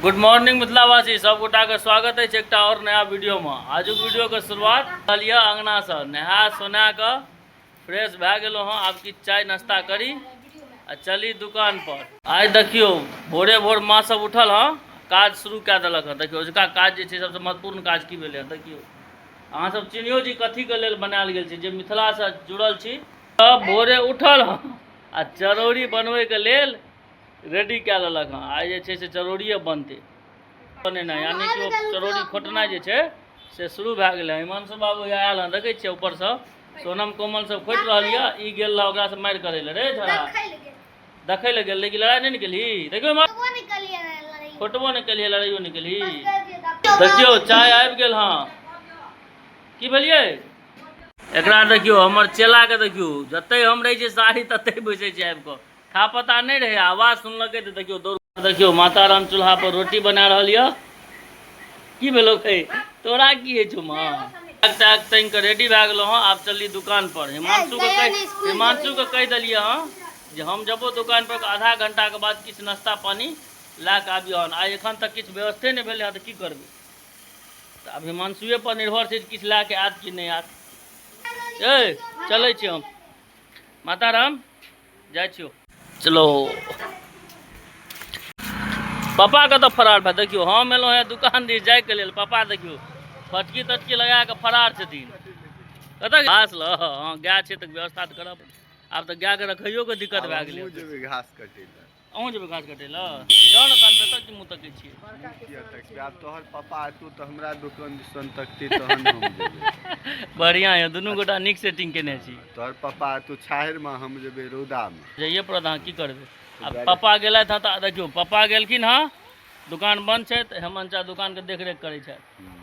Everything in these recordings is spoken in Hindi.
गुड मॉर्निंग मिथिलावासी सब गोटा के स्वागत है एक और नया वीडियो में। आज वीडियो के शुरुआत लिया अंगना से नहा सोना के फ्रेश भए गेलो हाँ। आब की चाय नाश्ता करी आ चली दुकान पर। आज देखियो भोरे भोर माँ सब उठल हाँ, काज शुरू कए देलक हँ। देखियो उसका काज जे छै सबसे महत्वपूर्ण काज की भेलै हँ। देखियो अहाँ सब चिन्हियो जी कथी के लेल बनायल गेल छै, जे मिथिला से जुड़ल छी। सब भोरे उठल हाँ आ चरौरी बनबै के लेल रेडी कए लेलक हँ। आइ जे छै से चरौरिये बनतै बनेनाइ, यानी कि ओ चरौरी खोटनाइ जे छै से शुरू भए गेलै। हिमांशु बाबू आयल हँ, देखै छियै ऊपर से सोनम कोमल सब खोटि रहल यऽ। ई गेल रहा ओकरा से मारि करे ले रे झड़ा देखै ले गेल, लेकिन लड़ाई नहीं निकली। देखियो खोटबो नहीं केलिए लड़ाइयो नहीं केली। देखियो चाय आबि गेल हाँ। की भेलिए एकरा देखियो हमर चेला के देखियो जते हम रहे छियै साड़ी तते बैसे छै आबि कऽ। था पता नहीं रहे, आवाज सुनलकै तो देखियो दौड़। देखियो माता राम चूल्हा पर रोटी बना रहल यऽ। की भेलो खे तोरा की है छौ माँ? टाक तैन के रेडी भए गेलो हाँ। आब चली दुकान पर। हिमांशु के कह देलिए हाँ जे हम जबो दुकान पर आधा घंटा के बाद किछु नाश्ता पानी ला के आबियो हन। आइ एखन तक किछु व्यवस्थे नहीं भेलै हँ तऽ की करबै। तऽ आब हिमांशुए पर निर्भर छै किछु ला के आयत कि नहीं आयत। ए चलै छी हम माता राम जाइ छियो। चलो पापा के तो फरार भा। देखियो हम एलो है दुकान दिस जाय के लेल। पापा देखियो फटकी तटकी लगा के फरार छथिन। कतऽ घास ल हाँ गाय छै तऽ व्यवस्था तऽ करब। आब तऽ गाय के रखैयो के दिक्कत भए गेलै। हमहूँ जेबै घास कटे लए। अहूँ जेबै घास कटे लए? जाउ ने तहन तक की मुँह तकै छियै। आब तोहर पापा एतौ तऽ हमरा दुकान दिसन तकतै तहन हम जेबै। बढ़िया है, दुनू गोटा नीक सेटिंग केने छी। तोहर पापा एतौ छाहरि में, हम जेबै रौदा में। जाइए पड़त, अहाँ की करबै। आब पापा गेलथि हँ तऽ देखियो पापा गेलखिन हाँ, दुकान बंद छै तऽ हेमंत चा दुकान के देख रेख करै छै।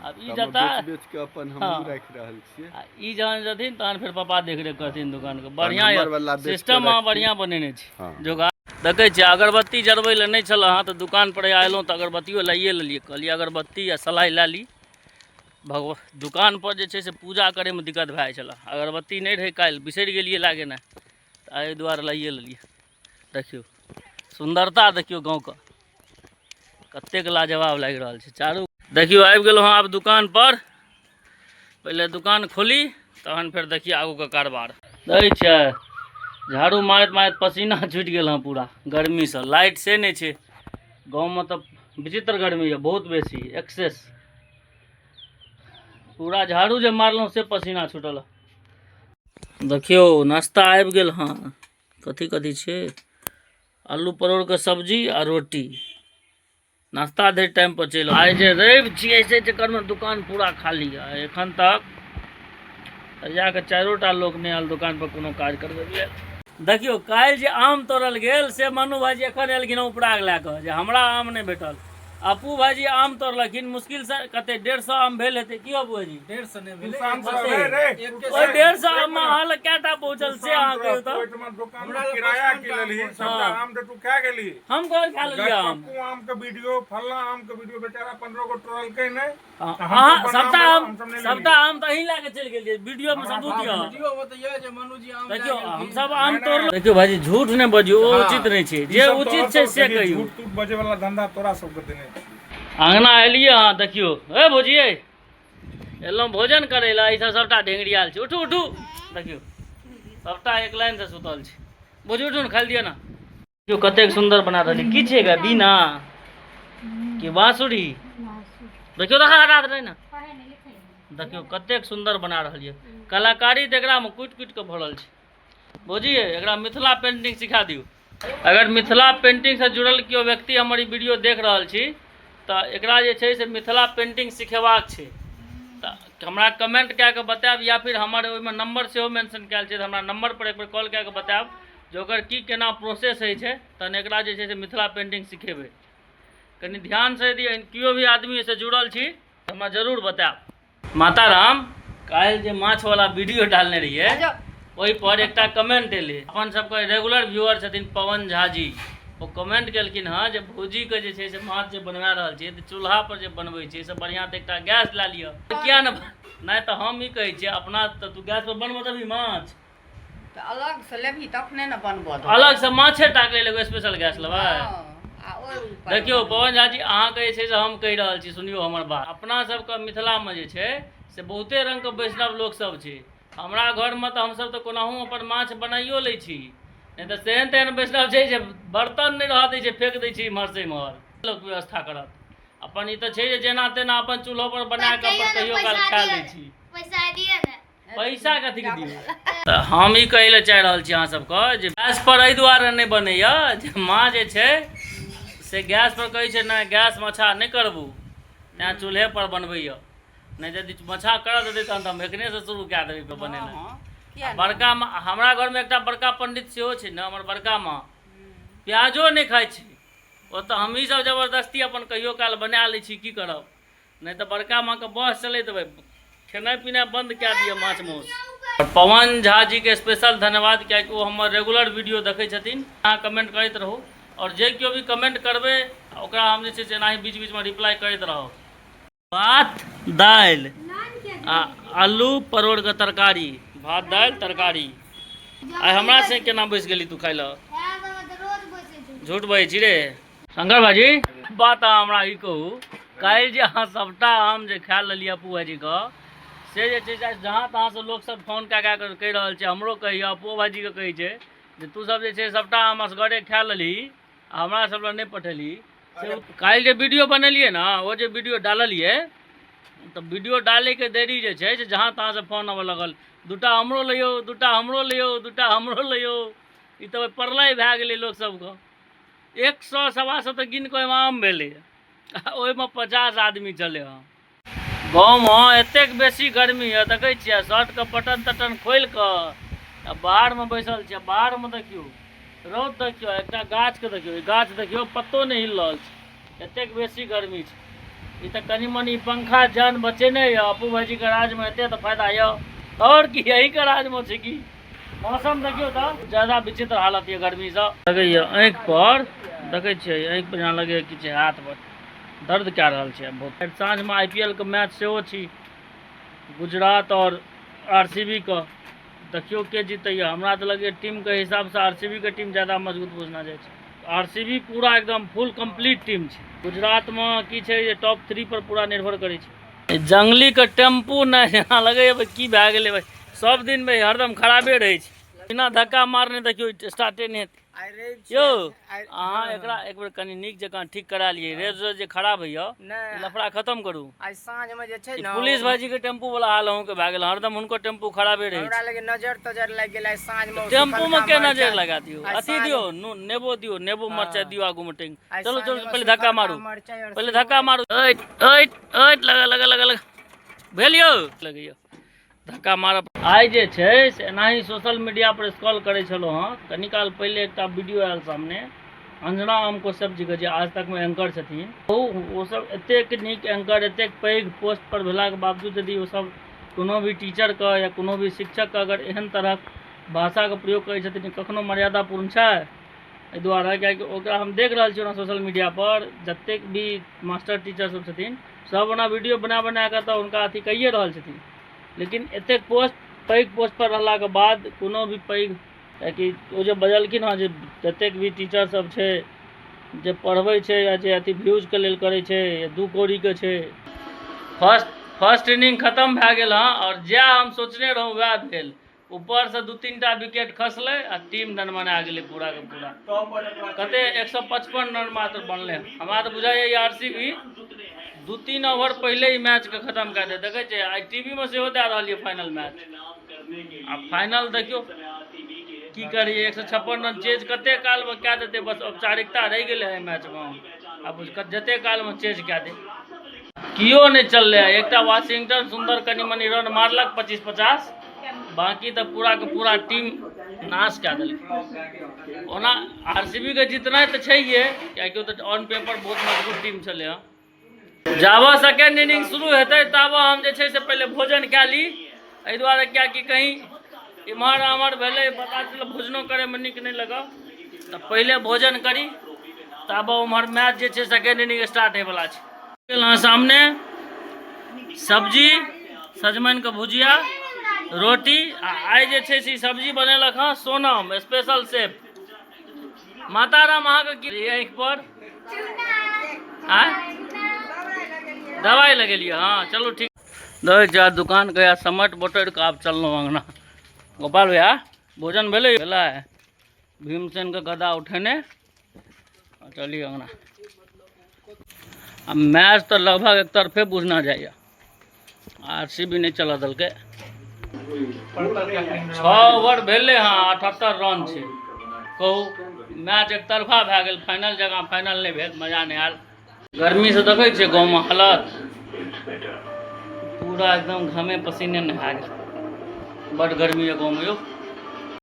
अब ई जता बेच के अपन हमहूँ राखि रहल छियै। ई जहन जथिन तहन फिर पापा देख रेख करथिन दुकान के। बढ़िया है सिस्टम अहाँ बढ़िया बनेने छी। जोगा देखे छियै अगरबत्ती जरबै लए नहीं छल हाँ, तो दुकान पर आयलहुँ तऽ अगरबत्तियो लाइए लेलिए। कहलिए अगरबत्ती आ सलाई ला ली। दुकान पर जे छै से पूजा करे में दिक्कत भए छल। अगरबत्ती नहीं रहे काल्हि, बिसरि गेलिए लागे ना, एहि दुआरे लाइए लेलिए। देखियो सुंदरता देखियो गाँव का कतेक लाजवाब लागि रहल छै चारू। देखियो आबि गेलहुँ हाँ आब दुकान पर। पहले दुकान खोली तहन फिर देखिए आगू का कारबार। दै छै झाड़ू मारत मारत पसीना छूटि गेल हाँ पूरा गर्मी से। लाइट से नहीं छै गाँव में, तो विचित्र गर्मी है, बहुत बेसी एक्सेस। पूरा झाड़ू जे मारलहुँ से पसीना छूटल। देखियो नाश्ता आबि गेल हाँ। कथी कथी छै? आलू परोड़ के सब्जी आ रोटी। नाश्ता धरि टाइम पर चलि। आइ जे रवि छियै से चक्कर में दुकान पूरा खाली है। एखन तक जाके चारोटा लोग नहीं आयल दुकान पर कोनो काज करबै। देखियो काल्हि जे आम तोड़ल गेल से मनु भाईजी एखन एलखिन उपराग लए कऽ जे हमरा आम नहीं भेटल। अपू भाईजी आम तोड़लखिन, मुश्किल से कते 150 आम भेल हेतै। की अपू भाईजी 150 नहीं भेले। 150 आम में अहाँ लग केटा पहुंचल से अहाँ कहियो तऽ? हमरा किराया के लेली सबटा आम त तू खा गेली। हम कौन खा लेलिए आम? पप्पू आम के वीडियो, फल्ला आम के वीडियो, बेचारा 15 गो ट्रोलकै नहीं। अहाँ सबटा आम तऽ अहीं लए के चलि गेलिए। वीडियो में सबूत यऽ। वीडियो बताइए जे मनु जी आम देखियो हम सब आम तोड़लो। देखियो भाईजी झूठ नहीं बजियो, ओ उचित नहीं छै। जे उचित छै से कहियो। झूठ टूट बजे वाला धंधा तोरा सब के देने छी। अंगना एलिए हाँ। देखियो ए भौजिए एलहुँ भोजन करे ला। ई सब सबटा ढेंगरियाल छै। उठू उठू देखियो सबटा एक लाइन से सुतल छै। भौजी उठू ने खाइ दिअ ना। देखियो कतेक सुंदर बना रहली। की छै गा बीना कि बांसुरी? देखियो तो हटा दे ना। देखियो कतेक सुंदर बना रहलिए। कलाकारी तऽ एकरा में कुटि कुटि के भरल छै। भौजी एकरा मिथिला पेंटिंग सिखा दियो। अगर मिथिला पेंटिंग से जुड़ल केओ व्यक्ति हमर ई वीडियो देख रहल छी तो एकरा जे छै से मिथिला पेंटिंग सिखेबाक छै तऽ हमरा कमेंट कए के बतायब, या फिर हमर ओहिमे नंबर सेहो मेंशन कयल छै तऽ हमरा नंबर पर एक बेर कॉल कए के बतायब जे ओकर की केना प्रोसेस होइ छै। तहन एकरा जे छै से मिथिला पेंटिंग सिखेबै। कनि ध्यान से यदि केओ भी आदमी से जुड़ल छी तऽ हमरा जरूर बतायब। माता राम काल्हि जे माछ वाला वीडियो डालने रहिए ओहि पर एकटा कमेंट एलै। अपन सबके रेगुलर व्यूअर छथिन पवन झा जी। वो कमेंट केलखिन हाँ जे भौजी के जे छै से माछ जे बनवा रहल छियै तऽ चूल्हा पर जे बनबै छियै से बढ़िया तऽ एकटा गैस लए लिअ। किया नहीं तो हम ई कहै छियै अपना तऽ तू गैस पर बनबो तभी माछ तऽ अलग से लेबही तखने ने बनबो। अलग से माछे टाक ले लेबै, स्पेशल गैस लेबै। देखियो पवन झा जी, अहाँके जे छै से हम कहि रहल छी, सुनियो हमर बात। अपना सबके मिथिलामे जे छै से बहुते रङ्गके वैष्णव लोकसभ छै। हमरा घरमे तऽ हमसभ तऽ कोनाहु अपन माछ बनाइयो लै छी, नहीं तो तेहन तेहन वैष्णव छै जे बर्तन नहीं रह दै छै, फेंक दै छै इम्हर से इम्हर। लोक व्यवस्था करत अपन, ई तऽ छै जे जेना तेना अपन चूल्हो पर बना कऽ अपन कहियो काल खा लै छी। पैसा कथी के दियौ? तऽ हम ई कहै लए चाहि रहल छी अहाँ सबके जे गैस पर एहि दुआरे नहि बनैया जे माँ जे छै से गैस पर कहै छै नहि गैस मछा नहि करबू, तेँ चूल्हे पर बनबैया। नहीं यदि मछा कर देते तहन तऽ हम एखने से शुरू कए देबै बनेनाइ। बड़का माँ, हमरा घरमे एकटा बड़का पंडित सेहो छै ने, हमर बड़का माँ प्याजो नहि खाइ छै। ओ तऽ हमही सब जबरदस्ती अपन कहियो काल बना लै छी, की करब। नहीं तऽ बड़का माँके बस चलैत देबै, खेनाइ पिनाइ बंद कए दिअ माछ मौस। और पवन झा जी के स्पेशल धन्यवाद, कियाकि वो हमर रेगुलर वीडियो देखै छथिन। अहाँ कमेंट करैत रहू, और जे केओ भी कमेंट करबै ओकरा हम जे छै से एनाही बीच बीचमे रिप्लाई करैत रहब। भात दालि आ आलू परोड़के तरकारी, भात दालि तरकारी। आइ हमरा से केना बैस गेली तू खाइ लए? झूठ बजै छी रे शंकर भाजी। बात अहाँ हमरा ई कहू, काल्हि जे अहाँ सभटा आम जे खाए लेलियै अपू भाजीके, से जे छै से जहाँ तहाँ से लोकसभ फोन कए कऽ कहि रहल छै, हमरो कहैया अपू भाजीके कहै छै जे तू सब जे छै सभटा आम असगरे खाए लेली आ हमरा सब लए नहीं पठेली। से काल्हि जे वीडियो बनेलियै ना, वो जे वीडियो डाललियै, तऽ वीडियो डालैके देरी जे छै से जहाँ तहाँ से फोन आबऽ लगल, दूटा हमरो लियौ, दूटा हमरो लियौ, दूटा हमरो लियौ। ई तऽ परलय भए गेलै लोक सबके। 100 सवा सौ तऽ गिन कऽ ओहिमे आम भेलै, ओहिमे 50 आदमी चले हँ। गाँवमे एतेक बेसी गर्मी है, देखै छियै शर्टके बटन तटन खोलि कऽ आ बाहरमे बैसल छियै। बाहरमे देखियौ रौद, देखियौ एकटा गाछके देखियौ, ई गाछ देखियौ पत्तो नहीं हिल रहल छै, एतेक बेसी गर्मी छै। ई तऽ कनि मनी पंखा जान बचेने यऽ अपू भाजीके राजमे, एते तऽ फायदा यऽ। और की यही के राजमे छै कि मौसम देखियौ तऽ ज्यादा विचित्र हालत यऽ गर्मी से। लगैया आँखि पर, देखै छियै आँखि पर जेना लगैया कि छै हाथ पर दर्द कए रहल छै बहुत। साँझमे IPL के मैच सेहो छी, गुजरात और RCB के। देखियौ के जीतैया। हमरा तऽ लगैया टीमके हिसाबसँ RCB के टीम ज़्यादा मजबूत बुझना जाइ छै। RCB पूरा एकदम फुल कंप्लीट टीम छै। गुजरातमे की छै जे टॉप 3 पर पूरा निर्भर करै छै। जंगलीके टेम्पू नहि जेना लगैया की भए गेलै भाई, सब दिन भाई हरदम खराबे रहै छै, बिना धक्का मारने देखियौ स्टार्टे नहीं हेतै। यौ अहाँ एकरा एक बेर कनि नीक जकाँ ठीक करा लियै, रेस रेस जे खराब होइया लफड़ा खत्म करू। आइ साँझमे जे छै ने पुलिस भाईजी के टेम्पू वाला हाल अहूँ के भए गेल, हरदम हुनको टेम्पू खराबे रहै हमरा छै। लगे नजर तजर लागि गेल आइ साँझमे। टेम्पू में के नजर लगा दियो, अथी दियो नेबो दियो, नेबो मरचाई दियो आगू में टेंग। चलो चलो पहले धक्का मारू, पहले धक्का मारू। ऐट ऐट ऐट लगा लगा लगा लगा भेलियो लगैया धक्का मारब। आइ जे छै से एनाही सोशल मीडिया पर स्क्रॉल करै छलहुँ हँ, कनी काल पहिले एकटा वीडियो आयल सामने, अंजना आम कश्यप जी के जे आज तक में एंकर छथिन। ओ सब एतेक नीक एंकर, एतेक पैघ पोस्ट पर भेलाके बावजूद यदि ओ सब कोनो भी टीचर के या कोनो भी शिक्षक के अगर एहन तरह भाषा के प्रयोग करै छथिन, कखनो मर्यादापूर्ण छै? एहि दुआरे कियाकि ओकरा हम देख रहल छियै सोशल मीडिया पर, जतेक भी मास्टर टीचर सब छथिन सब ओना वीडियो बना बना कऽ तऽ हुनका अथी कहिए रहल छथिन, लेकिन एतेक पोस्ट पैघ पोस्ट पर रहलाके बाद कोनो भी पैघ, कियाकि ओ जे बजलखिन हँ जे जतेक भी टीचर सब छै जे पढ़बै छै या जे अथी व्यूजके लेल करै छै या 2 कौड़ीके छै। फर्स्ट इनिंग खत्म भए गेल हँ, और जएह हम सोचने रहूँ वएह भेल। ऊपर से 2-3 टा विकेट खसलै आ टीम दनमना गेलै पूरा के पूरा। कते 155 रन मात्र बनलै। हमरा तऽ बुझाइए RCB 2-3 ओवर पहले ही मैच के खत्म कए दे। देखै छै आई टीवी में सेहो दए रहल यऽ फाइनल मैच, आ फाइनल देखियौ की करिए। 156 रन चेज कते काल में कए देते, बस औपचारिकता रहि गेलै है मैच में, अब जते काल में चेज कए दे कियो नहीं चललै। एकटा वाशिंगटन सुंदर कनि मनी रन मारलक 25-50, बाकी तो पूरा के पूरा टीम नाश कए देलकै। ओना RCB के जीतनाइ तऽ छैहे, कियाकि तो ऑन पेपर बहुत मजबूत टीम छलै हँ। जाबऽ सेकेंड इनिंग शुरू हेतै ताबऽ हम जे छै से पहले भोजन कए ली, एहि दुआरे कियाकि कहीं इम्हर आम्हर भेलै पता चल भोजनो करैमे नीक नहीं लगा, तऽ पहले भोजन करी ताबऽ उम्हर मैच जे छै सेकेंड इनिंग स्टार्ट होइवला छै। सामने सब्जी, सजमनि के भुजिया, रोटी, आ आइ जे छै से सब्जी बनेलक हँ सोनम स्पेशल शेफ। माताराम अहाँके की आँखि पर दवाई लगेलिए हाँ चलो ठीक। दे जा दुकान गया समट बोटर का आप चलना अंगना। गोपाल भैया भोजन भेले भेला है भीमसेन का गदा उठेने चलिए अंगना। अब मैच तो लगभग एक तरफे बुझना जाइए RCB नहीं चला दल के 6 ओवर भेले हाँ 78 रन छे कहू मैच एक तरफा भए गेल फाइनल जगह फाइनल नहीं भेल मजा नहीं आयल। गर्मी से देखे छे गाँव में हालत पूरा एकदम घामे पसीने नहा गेल बड़ गर्मी है गाँव में यो।